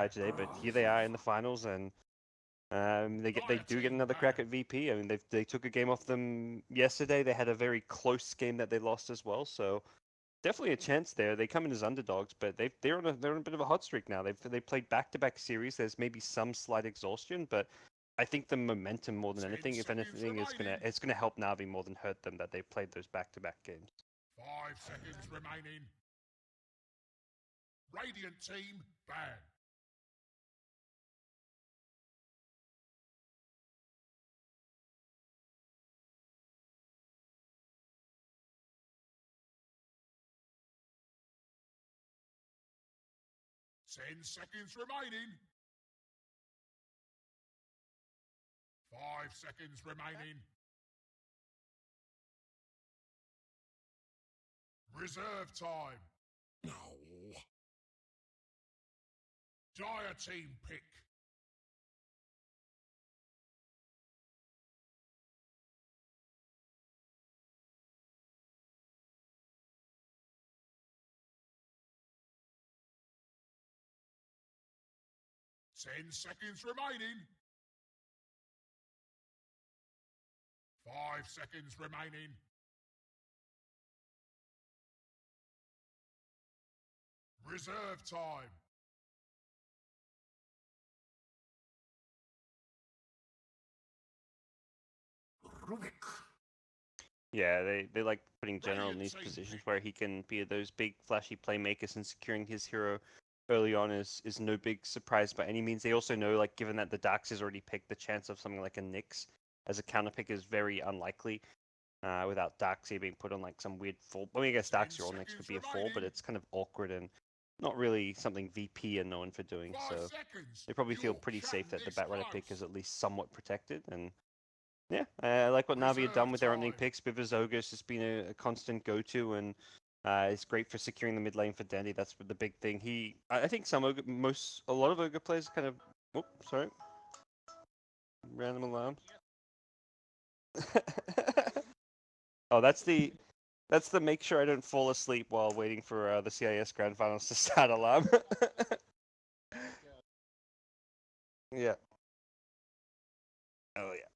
today, but here they are in the finals, and they do get another crack at VP. I mean, they took a game off them yesterday. They had a very close game that they lost as well, so definitely a chance there. They come in as underdogs, but they're on a bit of a hot streak now. They played back-to-back series. There's maybe some slight exhaustion, but I think the momentum more than anything, if anything, it's gonna help Navi more than hurt them that they played those back-to-back games. 5 seconds remaining. Radiant team ban. Ten seconds remaining. 5 seconds remaining. Reserve time. No. Dire team pick. Ten seconds remaining. 5 seconds remaining. Reserve time. Yeah, they like putting General in these positions where he can be those big flashy playmakers, and securing his hero early on is no big surprise by any means. They also know, like, given that the Darks is already picked, the chance of something like a Nyx as a counter pick is very unlikely. Without Darkseer being put on like some weird fall. I mean, I guess Darkseer all Nyx would be a fall, but it's kind of awkward and not really something VP are known for doing. So they probably feel pretty safe that the Batrider pick is at least somewhat protected. And yeah, I like what Navi have done with their opening picks. Bivers Ogre's has been a constant go-to, and it's great for securing the mid lane for Dandy. That's the big thing. I think a lot of Ogre players kind of. Oh, sorry. Random alarm. Oh, that's the make sure I don't fall asleep while waiting for the CIS Grand Finals to start alarm. Yeah. Oh yeah.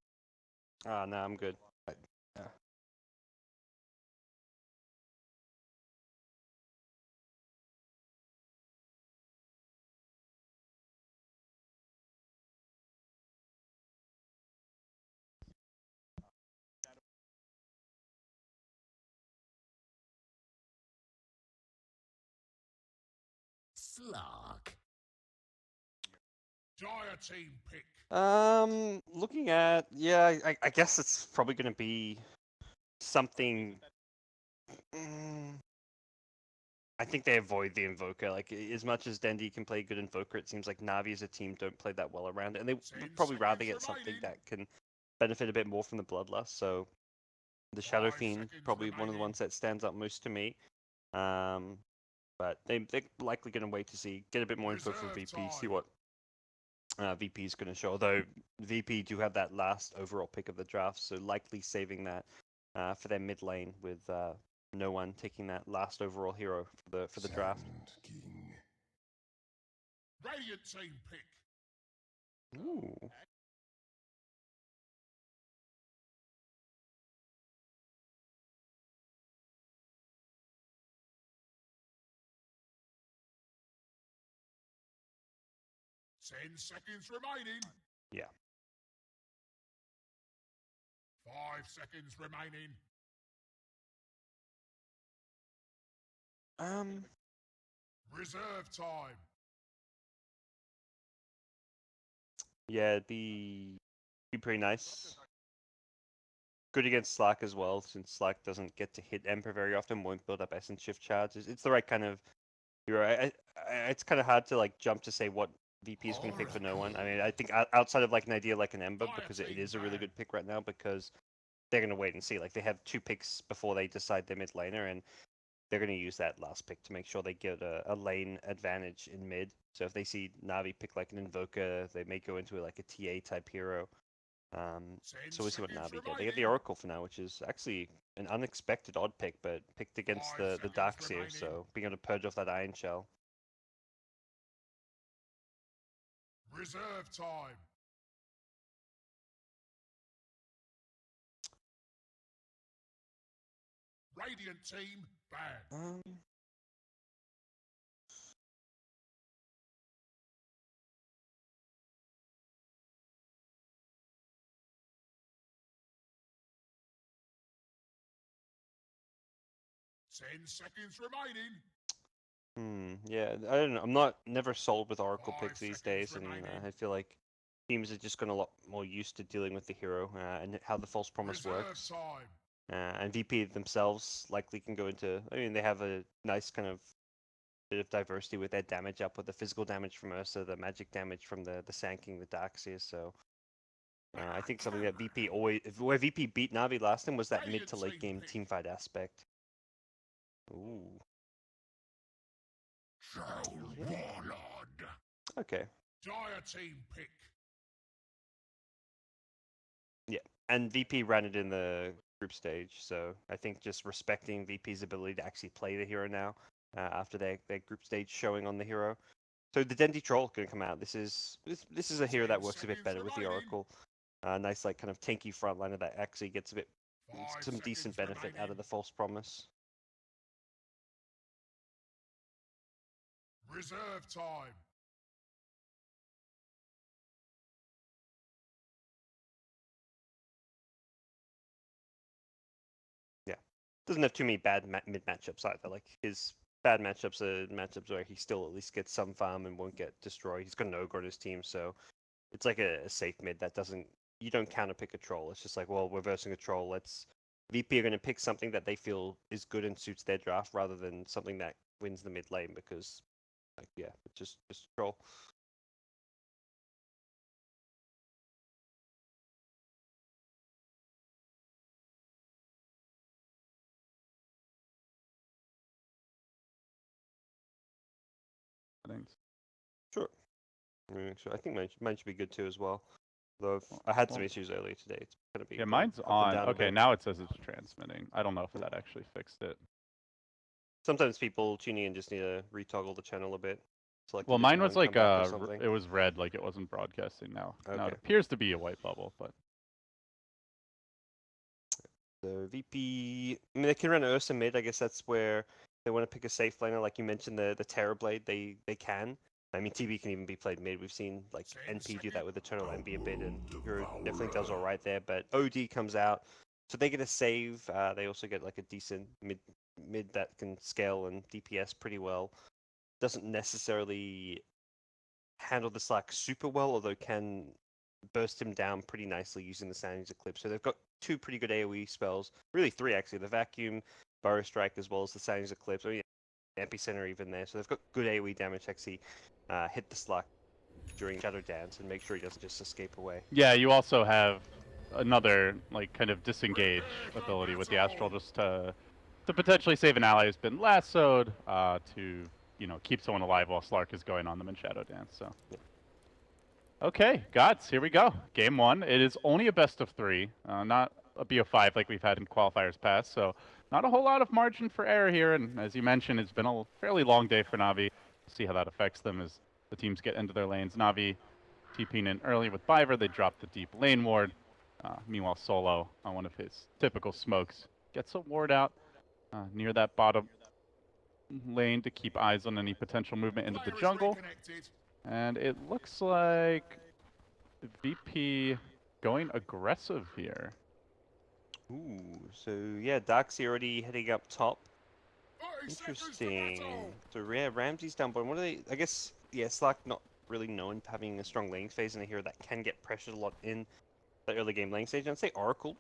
Ah, no, I'm good. Yeah. Slug. Dire team pick. Looking at, yeah, I guess it's probably going to be something. I think they avoid the Invoker. Like, as much as Dendi can play good Invoker, it seems like Navi as a team don't play that well around it, and they would probably rather get something that can benefit a bit more from the Bloodlust. So the Shadow Fiend, probably one of the ones that stands out most to me. But they're likely going to wait to get a bit more info from VP, see what VP is going to show. Although VP do have that last overall pick of the draft, so likely saving that for their mid lane with no one taking that last overall hero for the draft. King. Radiant team pick. Ooh. 10 seconds remaining. Yeah. 5 seconds remaining. Reserve time. Yeah, it'd be pretty nice. Good against Slack as well, since Slack doesn't get to hit Emperor very often, won't build up Essence Shift charges. It's the right kind of hero. It's kind of hard to like jump to say what VP is going to pick for no one. I mean, I think outside of like an idea like an Ember, because it is a really good pick right now, because they're going to wait and see. Like, they have 2 picks before they decide their mid laner, and they're going to use that last pick to make sure they get a lane advantage in mid. So if they see Navi pick like an Invoker, they may go into like a TA type hero. So we'll see what Navi get. They get the Oracle for now, which is actually an unexpected odd pick, but picked against the Darkseer, so being able to purge off that Iron Shell. Reserve time. Radiant team banned. 10 seconds remaining. Yeah, I don't know. I'm not never sold with Oracle 5 picks these seconds days, and remaining. I feel like teams are just gotten a lot more used to dealing with the hero and how the false promise Reserve works. time. And VP themselves likely can go into. I mean, they have a nice kind of bit of diversity with their damage up, with the physical damage from Ursa, the magic damage from the Sanking, the Darkseer. So I think something that VP always, where VP beat Navi last time, was that mid to late game teamfight aspect. Ooh. Warlord. Okay. Dire team pick. Yeah, and VP ran it in the group stage, so I think just respecting VP's ability to actually play the hero now after their group stage showing on the hero. So the Dendy Troll going to come out. This is a hero that works a bit better with the Oracle. Nice like kind of tanky frontliner that actually gets a bit some decent benefit out of the false promise. Reserve time. Yeah, doesn't have too many bad mid matchups either. Like his bad matchups are matchups where he still at least gets some farm and won't get destroyed. He's got an ogre on his team, so it's like a safe mid that doesn't. You don't counter pick a troll. It's just like, well, we're versing a troll. Let's VP are going to pick something that they feel is good and suits their draft rather than something that wins the mid lane because, like, yeah, it's just troll. Thanks. Sure. I think mine should be good too as well. Though I had some issues earlier today. It's gonna be mine's up and on. down a Okay, bit. now it says it's transmitting. I don't know if that actually fixed it. Sometimes people tuning in just need to retoggle the channel a bit. Select Well, a mine different was one, like come back or something. it was red, like it wasn't broadcasting now. Now it Okay. appears to be a white bubble, but The VP, I mean, they can run Ursa mid. I guess that's where they want to pick a safe laner, like you mentioned, the Terrorblade. They can. I mean, TB can even be played mid. We've seen like NP do that with Eternal Envy a bit, and Hero definitely does all right there. But OD comes out, so they get a save. They also get like a decent mid that can scale and DPS pretty well. Doesn't necessarily handle the Slack super well, although can burst him down pretty nicely using the Sandy's Eclipse. So they've got two pretty good AoE spells, really three actually: the Vacuum, Burrow Strike, as well as the Sandy's Eclipse. Oh yeah, Epicenter even there. So they've got good AoE damage to actually hit the Slack during Shadow Dance and make sure he doesn't just escape away. yeah, you also have another like kind of disengage ability with the Astral just to potentially save an ally who's been lassoed to keep someone alive while Slark is going on them in Shadow Dance. So. Okay, gods, here we go. Game 1. It is only a best of 3, not a BO5 like we've had in qualifiers past, so not a whole lot of margin for error here, and as you mentioned, it's been a fairly long day for Na'Vi. See how that affects them as the teams get into their lanes. Na'Vi TPing in early with Biver, they drop the deep lane ward. Meanwhile, Solo, on one of his typical smokes, gets a ward out near that bottom lane to keep eyes on any potential movement into the jungle. And it looks like VP going aggressive here. Ooh, so yeah, Darkseer already heading up top. Interesting. So yeah, Ramsey's down bottom. What are they? I guess yeah, Slack not really known for having a strong lane phase in a hero that can get pressured a lot in the early game lane stage. I'd say Oracle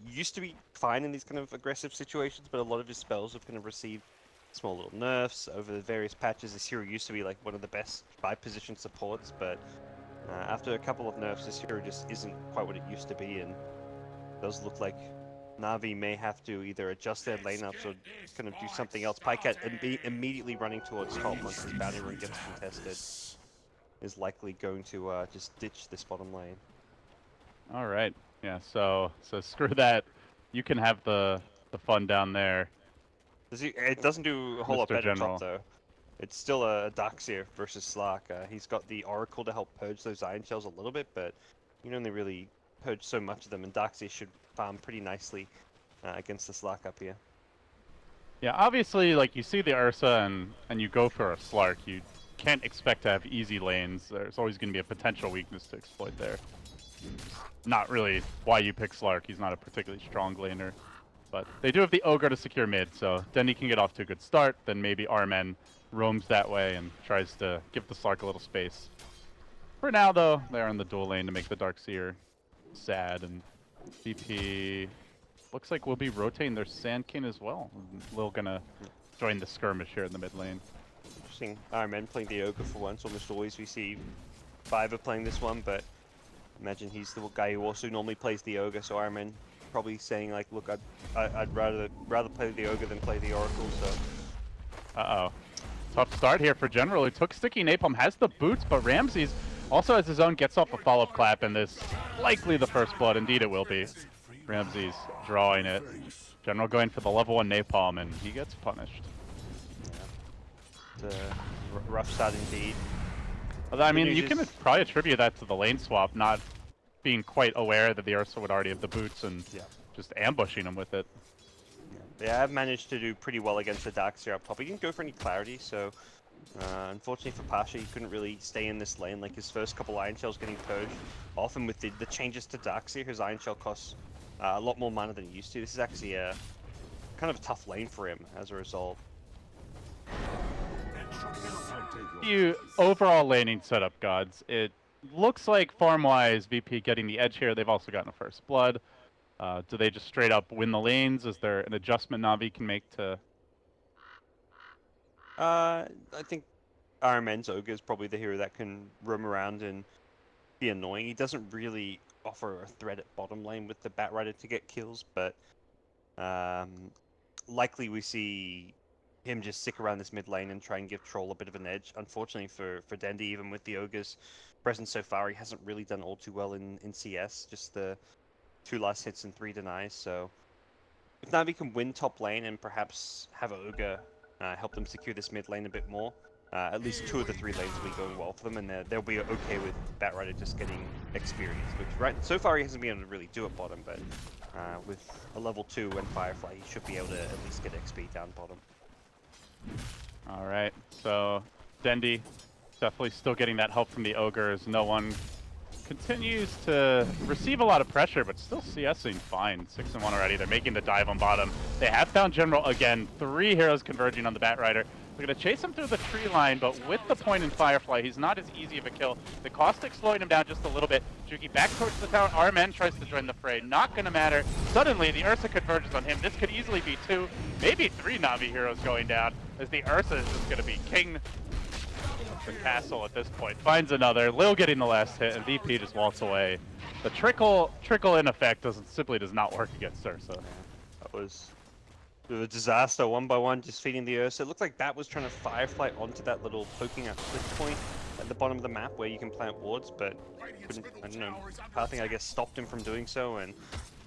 used to be fine in these kind of aggressive situations, but a lot of his spells have kind of received small little nerfs over the various patches. This hero used to be like one of the best 5-position supports, but after a couple of nerfs, this hero just isn't quite what it used to be, and it does look like Na'Vi may have to either adjust their lineups or kind of do something else. Pycat immediately running towards top once his bounty run gets contested is likely going to just ditch this bottom lane. All right. Yeah, so screw that. You can have the fun down there. It doesn't do a whole lot better General. top though. It's still a Darkseer versus Slark. He's got the Oracle to help purge those Iron Shells a little bit, but you can only really purge so much of them, and Darkseer should farm pretty nicely against the Slark up here. Yeah, obviously, like, you see the Ursa and you go for a Slark, you can't expect to have easy lanes. There's always going to be a potential weakness to exploit there. Not really why you pick Slark. He's not a particularly strong laner. But they do have the Ogre to secure mid, so Dendy can get off to a good start. Then maybe Armen roams that way and tries to give the Slark a little space. For now, though, they're in the dual lane to make the Darkseer sad, and VP looks like we'll be rotating their Sand King as well. Lil gonna join the skirmish here in the mid lane. Interesting. Iron Man playing the Ogre for once. Almost always we see Fiverr playing this one, but imagine he's the guy who also normally plays the Ogre, so Iron Man probably saying like, look, I'd rather play the Ogre than play the Oracle, so... Uh-oh. Tough start here for General, who took Sticky Napalm, has the boots, but Ramses also has his own, gets off a follow-up clap, and this likely the first blood. Indeed it will be. Ramses drawing it. General going for the level 1 Napalm, and he gets punished. Yeah. It's a rough start indeed. Although, I mean, you can probably attribute that to the lane swap, not being quite aware that the Ursa would already have the boots and just ambushing him with it. Yeah, I've managed to do pretty well against the Darkseer up top. He didn't go for any clarity, so unfortunately for Pasha, he couldn't really stay in this lane. Like, his first couple Iron Shells getting purged. Often with the changes to Darkseer, his Iron Shell costs a lot more mana than he used to. This is actually a kind of a tough lane for him as a result. Overall laning setup, gods. It looks like farm-wise, VP getting the edge here. They've also gotten a first blood. Do they just straight up win the lanes? Is there an adjustment Na'Vi can make to... I think Iron Man's Ogre is probably the hero that can roam around and be annoying. He doesn't really offer a threat at bottom lane with the Batrider to get kills, but likely we see him just stick around this mid lane and try and give Troll a bit of an edge. Unfortunately for Dendy, even with the Ogre's presence so far, he hasn't really done all too well in CS. Just the 2 last hits and 3 denies, so if Na'Vi can win top lane and perhaps have Ogre help them secure this mid lane a bit more, at least 2 of the 3 lanes will be going well for them, and they'll be okay with Batrider just getting experience, which so far he hasn't been able to really do at bottom, but with a level 2 and Firefly, he should be able to at least get XP down bottom. Alright, so Dendy definitely still getting that help from the Ogres. No one continues to receive a lot of pressure, but still CSing fine. 6-1 already. They're making the dive on bottom. They have found General again. 3 heroes converging on the Batrider. They're going to chase him through the tree line, but with the point in Firefly, he's not as easy of a kill. The Caustic slowing him down just a little bit. Juki back towards the tower. Armen tries to join the fray. Not going to matter. Suddenly, the Ursa converges on him. This could easily be 2, maybe 3 Na'Vi heroes going down, as the Ursa is just going to be king the castle at this point. Finds another. Lil getting the last hit, and VP just walks away. The trickle in effect simply does not work against Ursa. That was a disaster, 1 by 1, just feeding the Ursa. It looked like Bat was trying to Firefly onto that little poking out cliff point at the bottom of the map where you can plant wards, but couldn't, I don't know, Pathing I guess stopped him from doing so, and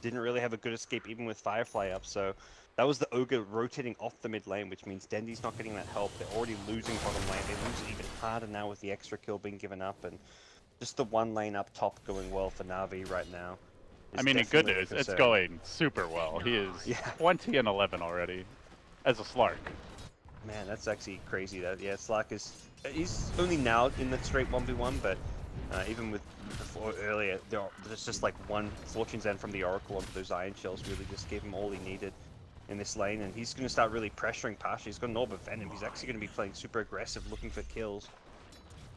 didn't really have a good escape even with Firefly up, so that was the Ogre rotating off the mid lane, which means Dendy's not getting that help. They're already losing bottom lane. They lose it even harder now with the extra kill being given up, and just the 1 lane up top going well for Na'Vi right now. I mean, in good news, it's going super well. He is 20 and 11 already as a Slark. Man, that's actually crazy. Slark he's only now in the straight 1v1, but even with before earlier, there's just like 1 Fortune's End from the Oracle onto those Iron Shells really just gave him all he needed in this lane, and he's going to start really pressuring Pasha. He's got an Orb of Venom. He's actually going to be playing super aggressive, looking for kills.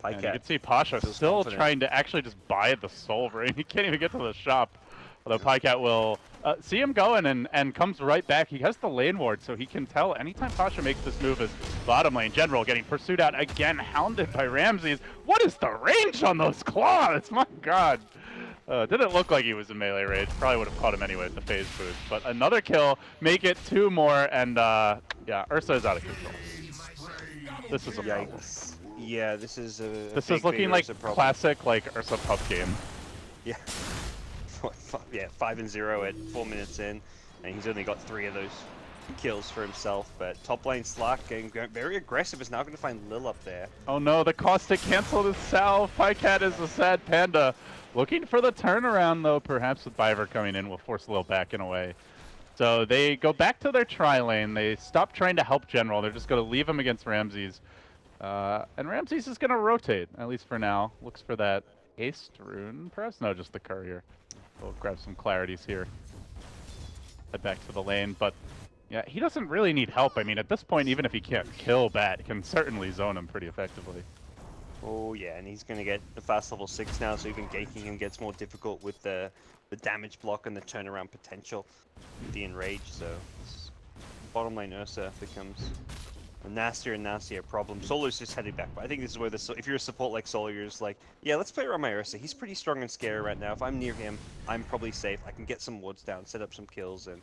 And you can see Pasha still trying to actually just buy the Soul Ring. He can't even get to the shop. Although Pycat will see him going and comes right back. He has the lane ward, so he can tell anytime Pasha makes this move as bottom lane. General getting pursued out again, hounded by Ramses. What is the range on those claws? My god. Didn't look like he was in melee range. Probably would have caught him anyway with the phase boost. But another kill, make it 2 more, and yeah, Ursa is out of control. This is a problem. Yeah, this is a This is looking like classic like Ursa pub game. Yeah. Yeah, 5-0 at 4 minutes in, and he's only got 3 of those kills for himself, but top lane Slark getting very aggressive is now going to find Lil up there. Oh no, the caustic canceled itself. Pycat is a sad panda. Looking for the turnaround though, perhaps with Biver coming in will force Lil back in a way. So they go back to their tri-lane. They stop trying to help General. They're just going to leave him against Ramses. And Ramses is going to rotate, at least for now. Looks for that haste rune, perhaps? No, just the courier. We'll grab some clarities here. Head back to the lane, but yeah, he doesn't really need help. I mean, at this point, even if he can't kill Bat, he can certainly zone him pretty effectively. Oh yeah, and he's going to get the fast level 6 now, so even ganking him gets more difficult with the damage block and the turnaround potential with the enrage. So bottom lane Ursa becomes a nastier and nastier problem. Solo's just heading back, but I think this is where if you're a support like Solo, you're just like, yeah, let's play around my Ursa. He's pretty strong and scary right now. If I'm near him, I'm probably safe. I can get some wards down, set up some kills, and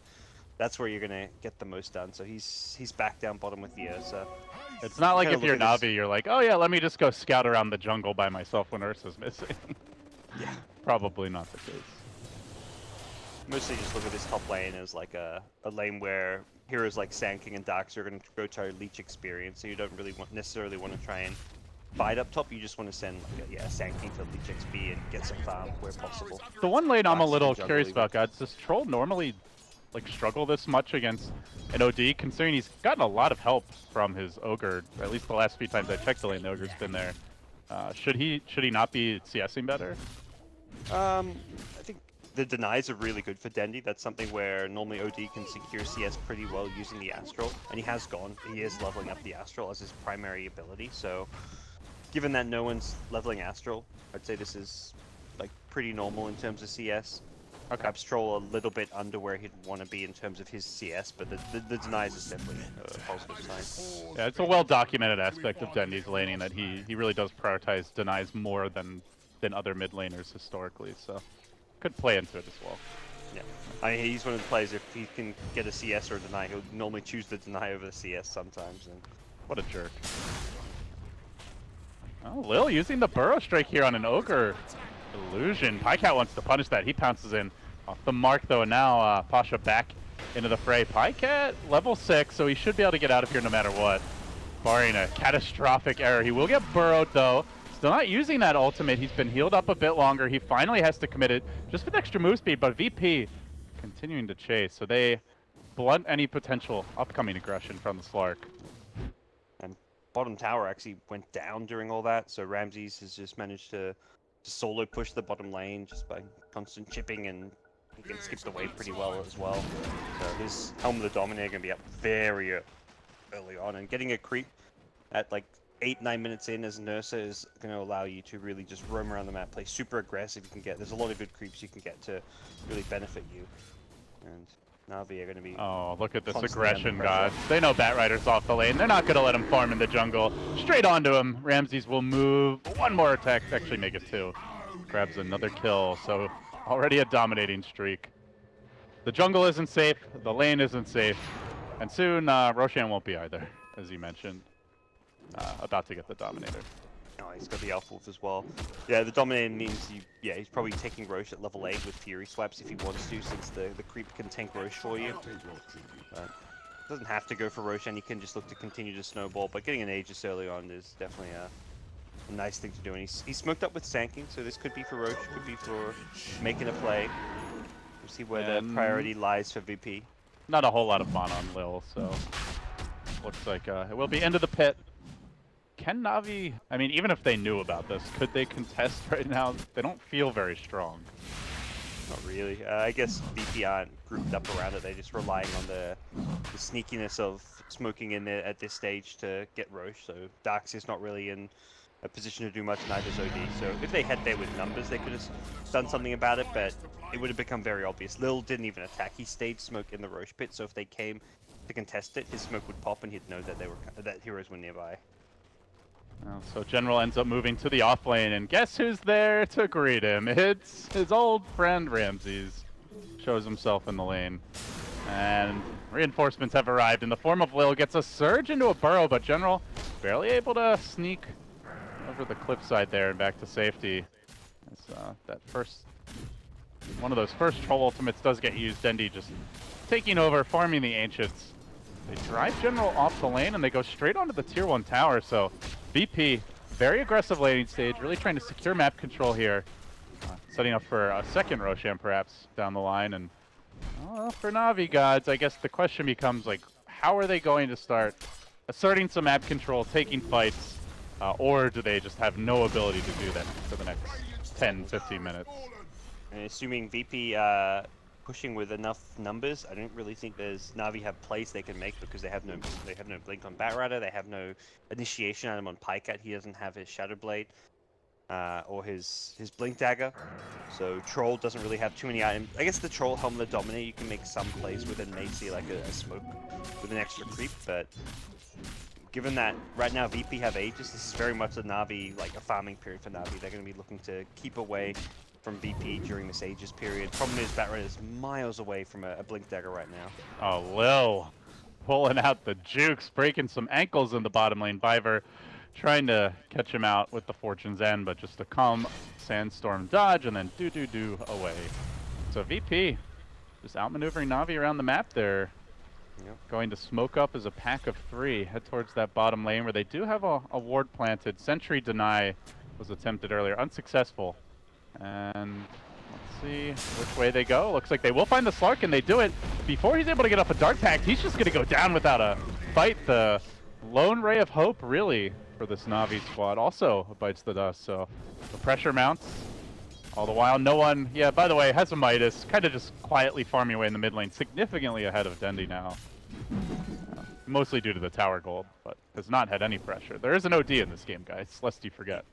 that's where you're gonna get the most done. So he's back down bottom with the Ursa. It's not like if you're Navi, you're like, oh yeah, let me just go scout around the jungle by myself when Ursa's missing. Yeah. Probably not the case. Mostly just look at this top lane as like a lane where heroes like Sand King and Darks are going to go try leech experience, so you don't really necessarily want to try and fight up top. You just want to send like a Sand King to leech XP and get some farm where possible. The one lane I'm a Darks little can curious juggle about, guys, does Troll normally like struggle this much against an OD, considering he's gotten a lot of help from his Ogre, at least the last few times I checked the lane, the Ogre's been there. Should he not be CSing better? I think the denies are really good for Dendi. That's something where normally OD can secure CS pretty well using the Astral, and he is leveling up the Astral as his primary ability. So given that no one's leveling Astral, I'd say this is like pretty normal in terms of CS. Okay. Perhaps Troll a little bit under where he'd want to be in terms of his CS, but the denies is definitely a positive sign. Yeah, it's a well-documented aspect of Dendi's laning that he really does prioritize denies more than other mid laners historically, so could play into it as well. Yeah, I mean, he's one of the players, if he can get a CS or a deny, he'll normally choose the deny over the CS sometimes. And What a jerk. Oh, Lil using the Burrow Strike here on an Ogre illusion. Pycat wants to punish that. He pounces in off the mark though, and now Pasha back into the fray. Pycat level 6, so he should be able to get out of here no matter what, barring a catastrophic error. He will get burrowed though. Still not using that ultimate. He's been healed up a bit longer. He finally has to commit it just with extra move speed, but VP continuing to chase, so they blunt any potential upcoming aggression from the Slark. and bottom tower actually went down during all that, so Ramses has just managed to solo push the bottom lane just by constant chipping, and he can skip the wave pretty well as well. So this Helm of the Dominator going to be up very early on, and getting a creep at like 8-9 minutes in as an Ursa is going to allow you to really just roam around the map, play super aggressive. There's a lot of good creeps you can get to really benefit you. And Navi are going to be... Oh, look at this constantly under aggression, pressure. God. They know Batrider's off the lane. They're not going to let him farm in the jungle. Straight onto him. Ramses will move. One more attack, actually make it 2. Grabs another kill, so already a dominating streak. The jungle isn't safe. The lane isn't safe. And soon, Roshan won't be either, as you mentioned. About to get the Dominator. Oh, he's got the Elf Wolf as well. Yeah, the Dominator means he's probably taking Roche at level 8 with Fury Swipes if he wants to, since the creep can tank Roche for you. Doesn't have to go for Roche, and he can just look to continue to snowball, but getting an Aegis early on is definitely a nice thing to do. And he's smoked up with Sand King, so this could be for Roche, could be for making a play. We'll see where the priority lies for VP. Not a whole lot of mana on Lil, so looks like it will be into the pit. Can Navi, I mean, even if they knew about this, could they contest right now? They don't feel very strong. Not really. I guess VP aren't grouped up around it. They're just relying on the sneakiness of smoking in there at this stage to get Roche. So Darks is not really in a position to do much, neither is OD. So if they had there with numbers, they could have done something about it, but it would have become very obvious. Lil didn't even attack. He stayed smoke in the Roche pit, so if they came to contest it, his smoke would pop and he'd know that that heroes were nearby. So General ends up moving to the off lane, and guess who's there to greet him? It's his old friend Ramses. Shows himself in the lane. And reinforcements have arrived in the form of Lil. Gets a surge into a burrow, but General barely able to sneak over the cliffside there and back to safety. As that one of those first troll ultimates does get used. Dendi just taking over, farming the Ancients. They drive General off the lane and they go straight onto the tier 1 tower. So VP, very aggressive laning stage, really trying to secure map control here. Setting up for a second Roshan perhaps down the line. And for Na'Vi gods, I guess the question becomes like, how are they going to start asserting some map control, taking fights, or do they just have no ability to do that for the next 10, 15 minutes? And assuming VP pushing with enough numbers, I don't really think Na'Vi have plays they can make because they have no blink on Batrider, they have no initiation item on Pycat. He doesn't have his Shadow Blade or his blink dagger. So Troll doesn't really have too many items. I guess the Troll Helmet of Dominate you can make some plays with and may see like a smoke with an extra creep, but given that right now VP have Aegis, this is very much a Na'Vi, like a farming period for Na'Vi. They're going to be looking to keep away from VP during this Aegis period. Problem is Batrider is miles away from a blink dagger right now. Oh, Lil pulling out the jukes, breaking some ankles in the bottom lane. Viver trying to catch him out with the Fortune's End, but just a calm Sandstorm dodge and then do away. So VP just outmaneuvering Na'Vi around the map there. Yep. Going to smoke up as a pack of 3, head towards that bottom lane where they do have a ward planted. Sentry Deny was attempted earlier, unsuccessful. And let's see which way they go. Looks like they will find the Slark and they do it. Before he's able to get off a Dark Pact, he's just going to go down without a fight. The lone ray of hope really for this Na'Vi squad also bites the dust. So the pressure mounts. All the while, no one, yeah, by the way, has a Midas, kind of just quietly farming away in the mid lane, significantly ahead of Dendi now. Mostly due to the tower gold, but has not had any pressure. There is an OD in this game, guys, lest you forget.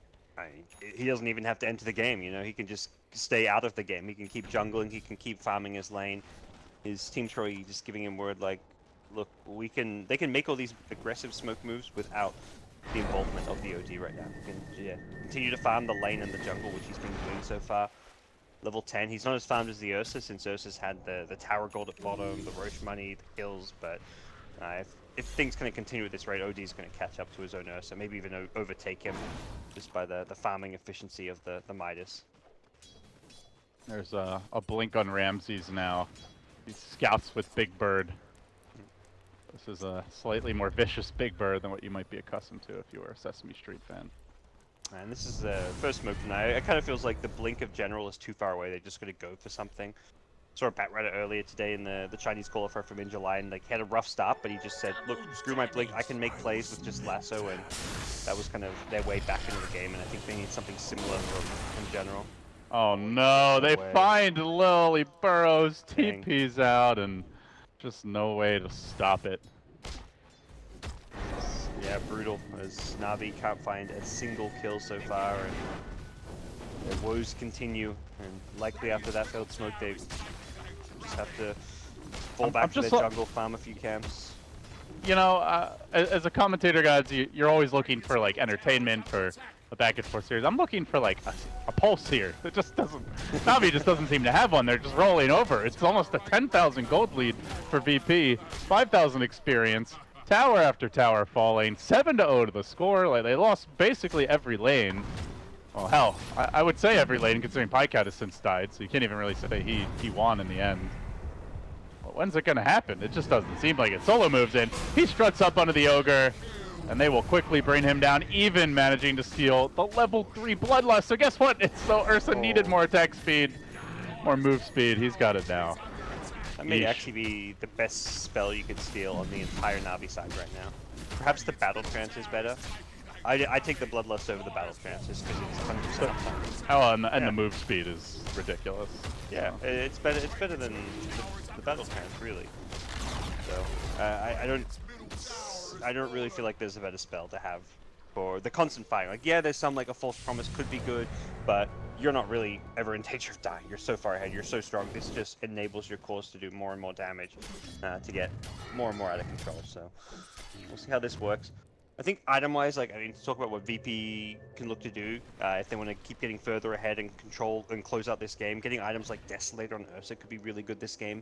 He doesn't even have to enter the game, you know, he can just stay out of the game. He can keep jungling, he can keep farming his lane. His team's probably just giving him word like, look, they can make all these aggressive smoke moves without the involvement of the OD right now. He can continue to farm the lane and the jungle, which he's been doing so far. Level 10, he's not as farmed as the Ursa, since Ursa's had the tower gold at bottom, the Roche money, the kills, but if things kind of continue at this rate, OD's going to catch up to his own Ursa, maybe even overtake him just by the farming efficiency of the Midas. There's a blink on Ramses now. He scouts with Big Bird. This is a slightly more vicious Big Bird than what you might be accustomed to if you were a Sesame Street fan. And this is the first smoke tonight. It kind of feels like the blink of General is too far away. They're just going to go for something. Saw a Batrider earlier today in the Chinese qualifier from in July, and like he had a rough start, but he just said, look, screw my blink, I can make plays with just lasso, and that was kind of their way back into the game, and I think they need something similar from General. Oh no, they find Lil, he burrows, Dang. TP's out, and just no way to stop it. Yeah, brutal, as Na'Vi can't find a single kill so far, and their woes continue, and likely after that failed smoke, they just have to fall back to their jungle, farm a few camps. You know, as a commentator, guys, you're always looking for like entertainment or a back and forth series. I'm looking for like a pulse here. It just doesn't. Na'Vi just doesn't seem to have one. They're just rolling over. It's almost a 10,000 gold lead for VP, 5,000 experience. Tower after tower falling, 7-0 to the score. Like they lost basically every lane. Well, hell, I would say every lane considering Pycat has since died, so you can't even really say he won in the end. Well, when's it gonna happen? It just doesn't seem like it. Solo moves in. He struts up onto the Ogre, and they will quickly bring him down, even managing to steal the level 3 Bloodlust. So guess what? It's so Ursa needed more attack speed, more move speed. He's got it now. That may actually be the best spell you could steal on the entire Na'Vi side right now. Perhaps the Battle Trance is better. I take the Bloodlust over the Battle Trance just because it's 100% uptime. Oh, and the move speed is ridiculous. Yeah, it's better. It's better than the Battle Trance, really. So I don't really feel like there's a better spell to have for the constant firing. Like, yeah, there's some like a False Promise could be good, but you're not really ever in danger of dying. You're so far ahead. You're so strong. This just enables your cores to do more and more damage, to get more and more out of control. So we'll see how this works. I think item-wise, like, I mean, to talk about what VP can look to do, if they want to keep getting further ahead and control and close out this game, getting items like Desolator on Ursa could be really good this game.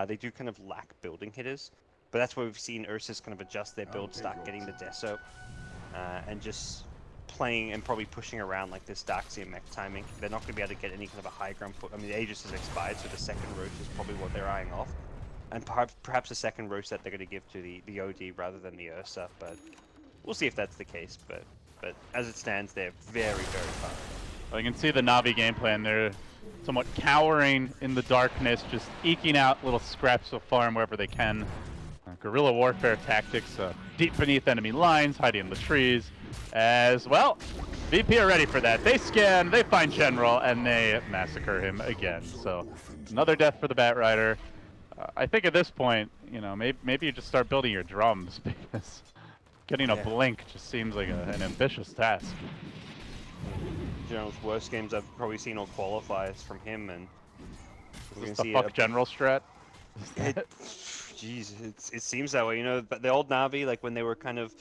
They do kind of lack building hitters, but that's where we've seen Ursa's kind of adjust their build, start getting the Deso, and just playing and probably pushing around like this Darkseer mech timing. They're not going to be able to get any kind of a high ground put. I mean, the Aegis has expired, so the second Roach is probably what they're eyeing off. and perhaps a second roast that they're going to give to the OD rather than the Ursa, but we'll see if that's the case. But as it stands, they're very, very far. Well, you can see the Navi game plan. They're somewhat cowering in the darkness, just eking out little scraps of farm wherever they can. Guerrilla warfare tactics, deep beneath enemy lines, hiding in the trees. As well, VP are ready for that. They scan, they find General, and they massacre him again. So another death for the Bat Rider. I think at this point, you know, maybe you just start building your drums because getting a blink just seems like an ambitious task. General's worst games I've probably seen all qualifiers from him, and Is this the fuck General strat? Jeez, it seems that way, you know. But the old Navi, like when they were kind of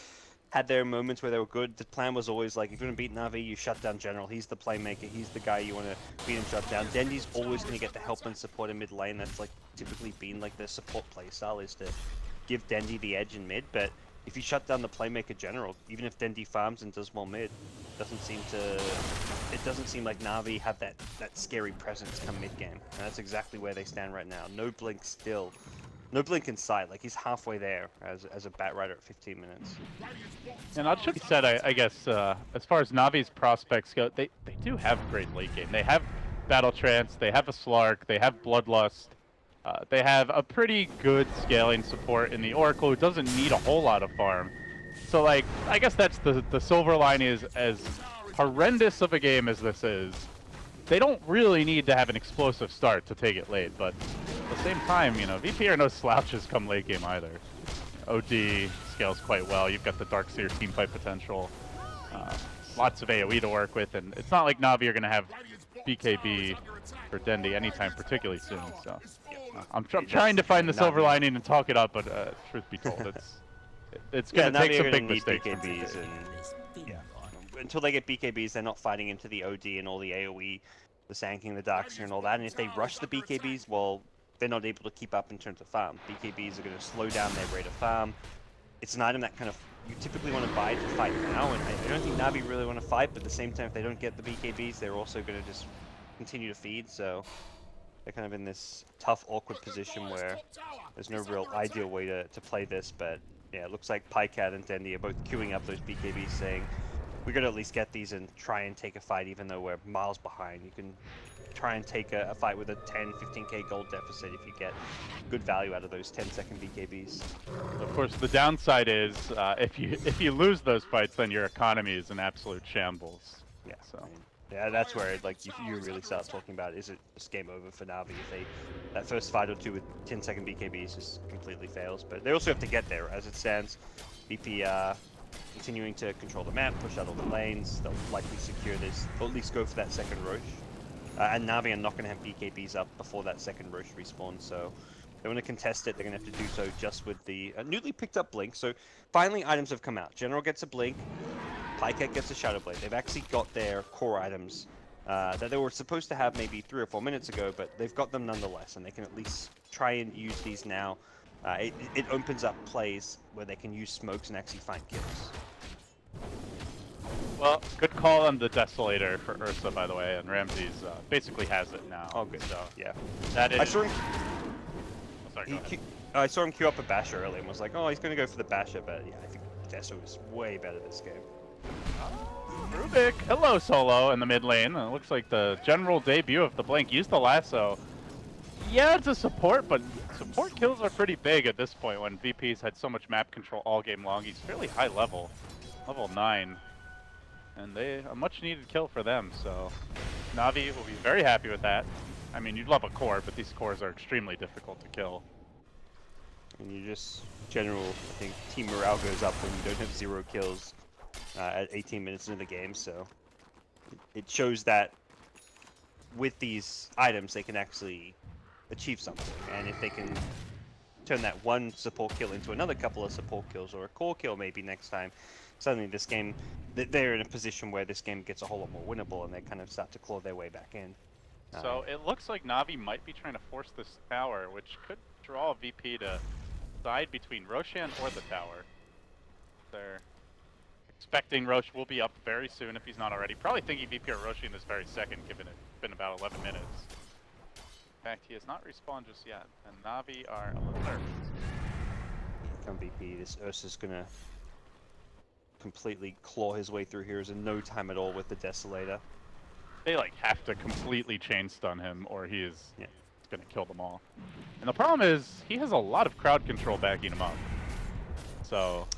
had their moments where they were good, the plan was always like, if you're gonna beat Navi, you shut down General. He's the playmaker. He's the guy you want to beat and shut down. Dendi's always gonna get the help and support in mid lane. That's like typically been like their support playstyle, is to give Dendi the edge in mid. But if you shut down the playmaker General, even if Dendi farms and does well mid, it doesn't seem like Navi have that scary presence come mid game. And that's exactly where they stand right now. No blink still. No blink in sight, like he's halfway there as a Bat Rider at 15 minutes. And that should be said, I guess, as far as Navi's prospects go, they do have great late game. They have Battle Trance, they have a Slark, they have Bloodlust, they have a pretty good scaling support in the Oracle who doesn't need a whole lot of farm. So, like, I guess that's the silver line is, as horrendous of a game as this is, they don't really need to have an explosive start to take it late, but at the same time, you know, VP are no slouches come late game either. OD scales quite well. You've got the Darkseer teamfight potential. Lots of AoE to work with, and it's not like Navi are going to have BKB for Dendi anytime particularly soon, so I'm trying to find the silver lining and talk it up, but truth be told, it's going to take some big mistakes. BKBs until they get BKBs, they're not fighting into the OD and all the AoE, the Sanking, the Darkseer, and all that. And if they rush the BKBs, well, they're not able to keep up in terms of farm. BKBs are going to slow down their rate of farm. It's an item that kind of you typically want to buy to fight now, and I don't think Navi really want to fight, but at the same time, if they don't get the BKBs, they're also going to just continue to feed, so they're kind of in this tough, awkward position where there's no real ideal way to play this, but yeah, it looks like Pycat and Dendi are both queuing up those BKBs, saying, we got to at least get these and try and take a fight, even though we're miles behind. You can try and take a fight with a 10, 15k gold deficit if you get good value out of those 10-second BKBs. Of course, the downside is if you lose those fights, then your economy is an absolute shambles. Yeah, so. I mean, yeah, that's where like you really start talking about, is it just game over for Navi if that first fight or two with 10-second BKBs just completely fails. But they also have to get there. As it stands, BP continuing to control the map, push out all the lanes. They'll likely secure this, or at least go for that second Roche. And Navi are not going to have BKBs up before that second Roche respawn, so they want to contest it. They're going to have to do so just with the newly picked up Blink. So finally items have come out. General gets a Blink, Pycat gets a Shadow Blade. They've actually got their core items that they were supposed to have maybe 3 or 4 minutes ago, but they've got them nonetheless, and they can at least try and use these now. It opens up plays where they can use smokes and actually find kills. Well, good call on the Desolator for Ursa, by the way, and Ramses basically has it now. Oh, good. So yeah, that is. I saw him. Oh, sorry, go ahead. I saw him queue up a Basher earlier and was like, oh, he's going to go for the Basher, but yeah, I think Deso is way better this game. Rubik, hello solo in the mid lane. It looks like the general debut of the Blink. Used the lasso. Yeah, it's a support, but support kills are pretty big at this point when VP's had so much map control all game long. He's fairly high level, level 9. And a much needed kill for them, so Navi will be very happy with that. I mean, you'd love a core, but these cores are extremely difficult to kill. And you just, general, I think team morale goes up when you don't have 0 kills at 18 minutes into the game, so it shows that with these items they can actually achieve something, and if they can turn that one support kill into another couple of support kills, or a core kill maybe next time, suddenly this game, they're in a position where this game gets a whole lot more winnable, and they kind of start to claw their way back in. So it looks like Navi might be trying to force this tower, which could draw VP to side between Roshan or the tower. They're expecting Roche will be up very soon if he's not already. Probably thinking VP or Roshan this very second, given it's been about 11 minutes. fact, he has not respawned just yet, and Na'Vi are a little nervous. Come VP, this Ursa's gonna completely claw his way through here in no time at all with the Desolator. They like have to completely chain stun him, or he is Yeah. gonna kill them all. And the problem is he has a lot of crowd control backing him up. So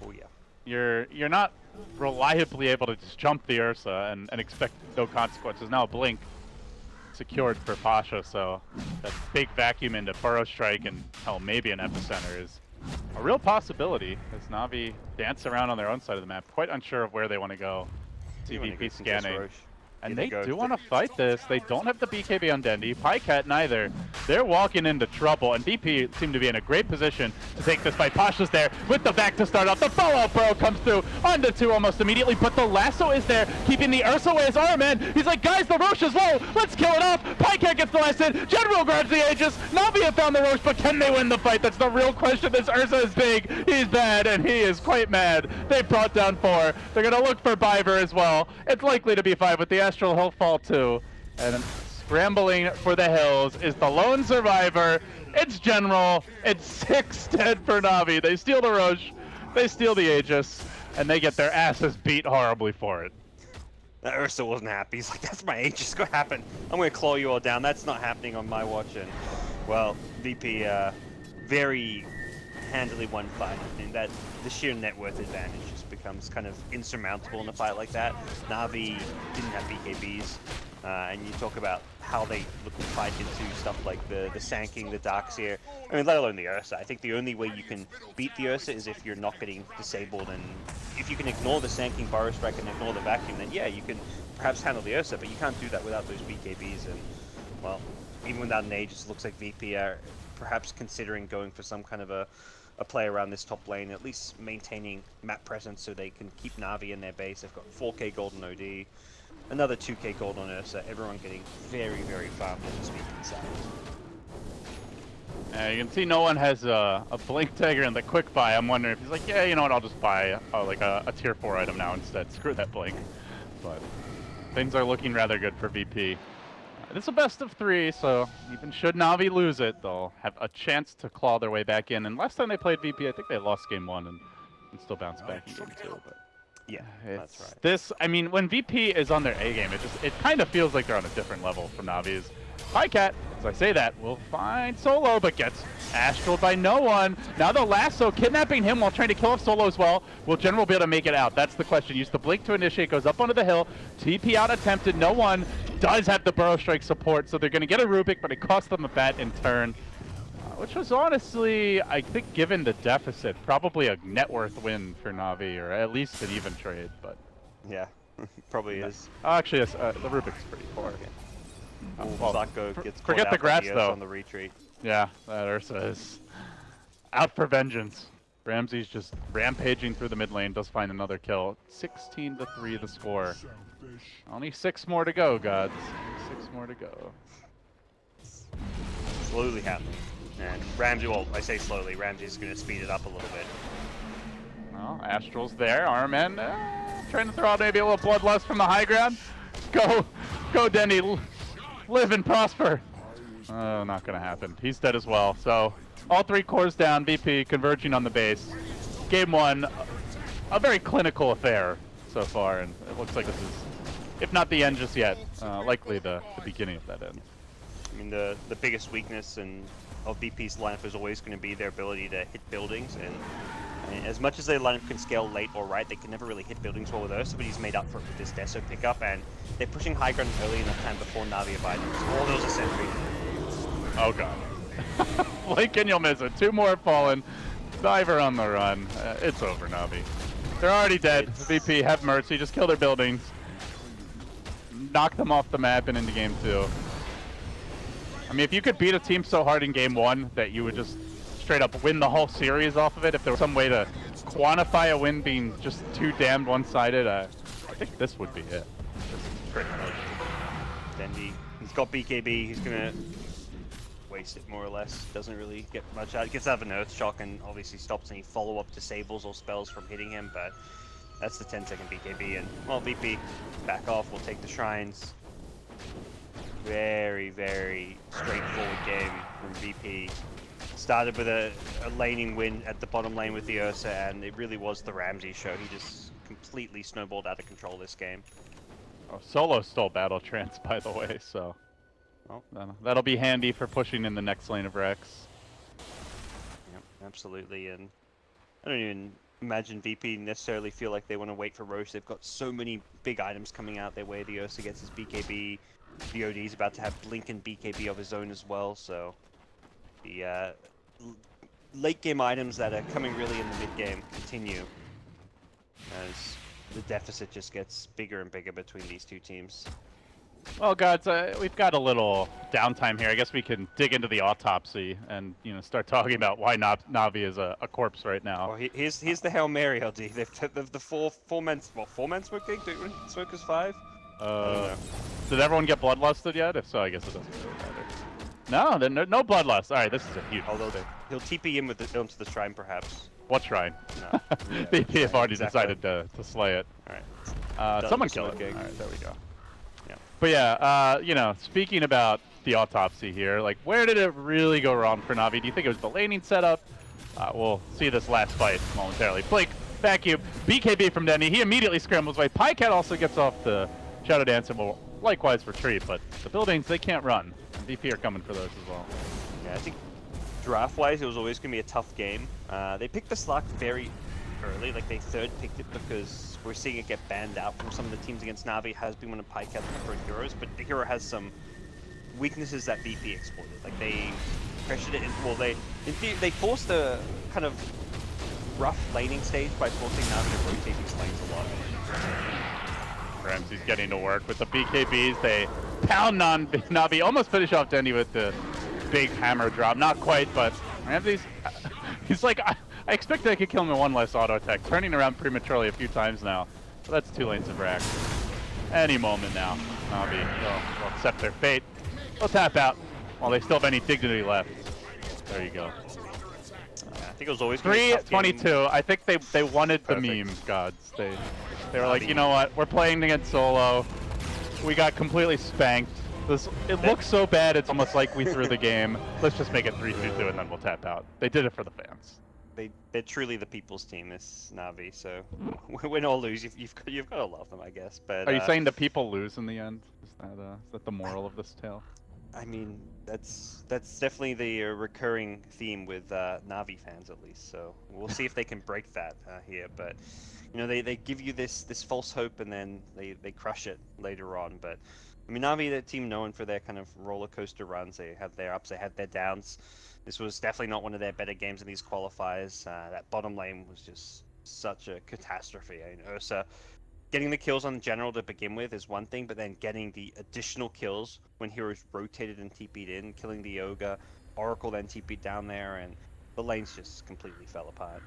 Oh yeah. you're not reliably able to just jump the Ursa and expect no consequences. Now a blink secured for Pasha, so that big vacuum into Burrow Strike and hell, maybe an epicenter is a real possibility as Na'Vi dance around on their own side of the map, quite unsure of where they want to go. CVP scanning. And they do want to fight this. They don't have the BKB on Dendi. Pycat neither. They're walking into trouble, and VP seem to be in a great position to take this fight. Pasha's there with the back to start off. The follow-up burrow comes through onto 2 almost immediately, but the lasso is there, keeping the Ursa away as Arman. He's like, guys, the Roche is low. Let's kill it off. Pycat gets the last hit. General grabs the Aegis. Na'Vi have found the Roche, but can they win the fight? That's the real question. This Ursa is big. He's bad, and he is quite mad. They brought down 4. They're going to look for Biver as well. It's likely to be 5 with the Astral. He'll fall too. And scrambling for the hills is the lone survivor. It's General. It's 6 dead for Na'Vi. They steal the Roche. They steal the Aegis. And they get their asses beat horribly for it. That Ursa wasn't happy. He's like, that's my Aegis. Go happen. I'm going to claw you all down. That's not happening on my watch. And, well, VP very handily won fight. I mean, that the sheer net worth advantage just becomes kind of insurmountable in a fight like that. Na'Vi didn't have BKBs, and you talk about how they look to fight into stuff like the Sanking, the Darkseer, I mean, let alone the Ursa. I think the only way you can beat the Ursa is if you're not getting disabled, and if you can ignore the Sanking Burrow Strike and ignore the Vacuum, then yeah, you can perhaps handle the Ursa, but you can't do that without those BKBs, and, well, even without an Aegis, it looks like VP are perhaps considering going for some kind of a play around this top lane, at least maintaining map presence so they can keep Na'Vi in their base. They've got 4k gold on OD, another 2k gold on Ursa, everyone getting very, very farmed at the VP side. You can see no one has a Blink Dagger and the Quick Buy. I'm wondering if he's like, yeah, you know what, I'll just buy like a tier 4 item now instead. Screw that Blink. But things are looking rather good for VP. It's a best of 3, so even should Na'Vi lose it, they'll have a chance to claw their way back in. And last time they played VP, I think they lost game 1 and still bounced back in game 2. But yeah, that's right. This, I mean, when VP is on their A game, it kind of feels like they're on a different level from Na'Vi's. Pycat, as I say that, will find Solo, but gets astraled by no one. Now the lasso kidnapping him while trying to kill off Solo as well. Will General be able to make it out? That's the question. Use the Blink to initiate, goes up onto the hill. TP out attempted, no one. Does have the Burrow Strike support, so they're going to get a Rubik, but it cost them a bat in turn. Which was honestly, I think given the deficit, probably a net worth win for Na'Vi, or at least an even trade, but... Yeah, probably is. Actually, yes, the Rubik's pretty poor. Okay. Well, Zako gets forget caught the out by grass, Ursa though. on the retreat. Yeah, that Ursa is out for vengeance. Ramsey's just rampaging through the mid lane, does find another kill. 16-3 the score. Only 6 more to go, gods. 6 more to go. Slowly happening. And Ramsey, well, I say slowly, Ramsey's going to speed it up a little bit. Well, Astral's there. Armen trying to throw out maybe a little bloodlust from the high ground. Go, Denny. Live and prosper. Oh, not going to happen. He's dead as well. So, all 3 cores down. VP converging on the base. Game 1, a very clinical affair so far, and it looks like this is, if not the end just yet, likely the beginning of that end. I mean, the biggest weakness of VP's lineup is always going to be their ability to hit buildings, and I mean, as much as their lineup can scale late or right, they can never really hit buildings well with Ursa, but he's made up for it with this Deso pickup, and they're pushing high ground early enough time before Na'Vi are biting. Oh, there was a sentry. Oh god. Blink and you'll miss it. 2 more have fallen. Diver on the run. It's over, Na'Vi. They're already dead. VP, have mercy. Just kill their buildings. Knock them off the map and into game 2. I mean, if you could beat a team so hard in game 1 that you would just straight up win the whole series off of it, if there was some way to quantify a win being just too damned one-sided, I think this would be it. Just great play. Dendi, he's got BKB, he's going to waste it more or less. Doesn't really get much out. He gets out of an Earth Shock and obviously stops any follow-up disables or spells from hitting him, but that's the 10-second BKB, and, well, VP, back off, we'll take the shrines. very, very straightforward game from VP. Started with a laning win at the bottom lane with the Ursa, and it really was the Ramsey show. He just completely snowballed out of control this game. Oh, Solo stole Battle Trance, by the way, so Oh. that'll be handy for pushing in the next lane of Rex. Yep, absolutely. And I don't even imagine VP necessarily feel like they want to wait for Roche. They've got so many big items coming out their way. The Ursa gets his BKB. The OD is about to have Blink and BKB of his own as well, so the late game items that are coming really in the mid game continue as the deficit just gets bigger and bigger between these two teams. Well, guys, we've got a little downtime here. I guess we can dig into the autopsy and start talking about why Navi is a corpse right now. Well, here's the Hail Mary, LD. The four men smoking? Smokers 5? Did everyone get bloodlusted yet? If so, I guess it doesn't really matter. No, no bloodlust. All right, this is a huge mistake. He'll TP in onto the shrine, perhaps. What shrine? No. Yeah, VP have already decided to slay it. All right. Someone kill it. All right, there we go. Yeah. But yeah, speaking about the autopsy here, like, where did it really go wrong for Navi? Do you think it was the laning setup? We'll see this last fight momentarily. Blink, vacuum, BKB from Denny. He immediately scrambles away. Pycat also gets off the Shadow Dance and will likewise retreat, but the buildings, they can't run. And VP are coming for those as well. Yeah, I think draft-wise, it was always going to be a tough game. They picked the Slark very early, like they third picked it because we're seeing it get banned out from some of the teams against Navi. It has been one of Pycat's preferred heroes, but the hero has some weaknesses that VP exploited. Like they pressured it in, well, they forced a kind of rough laning stage by forcing Navi to rotate these lanes a lot. Ramsey's getting to work with the BKBs. They pound Navi, almost finish off Denny with the big hammer drop. Not quite, but Ramsey's, he's like, I expected I could kill him in one less auto attack. Turning around prematurely a few times now. So that's 2 lanes of rack. Any moment now, Navi will accept their fate. They'll tap out while they still have any dignity left. There you go. I think it was always 3-22. I think they wanted Perfect. the meme gods. They were like, you know what? We're playing against Solo. We got completely spanked. It looks so bad. It's almost like we threw the game. Let's just make it 3-2 and then we'll tap out. They did it for the fans. They're truly the people's team, this Navi. So win or lose, you've got to love them, I guess. But are you saying the people lose in the end? Is that the moral of this tale? I mean, that's definitely the recurring theme with Navi fans, at least. So we'll see if they can break that here. But they give you this false hope and then they crush it later on. But I mean, Navi, the team known for their kind of roller coaster runs. They had their ups, they had their downs. This was definitely not one of their better games in these qualifiers. That bottom lane was just such a catastrophe. I mean, Ursa getting the kills on the general to begin with is one thing, but then getting the additional kills when heroes rotated and TP'd in, killing the Ogre, Oracle then TP'd down there, and the lanes just completely fell apart.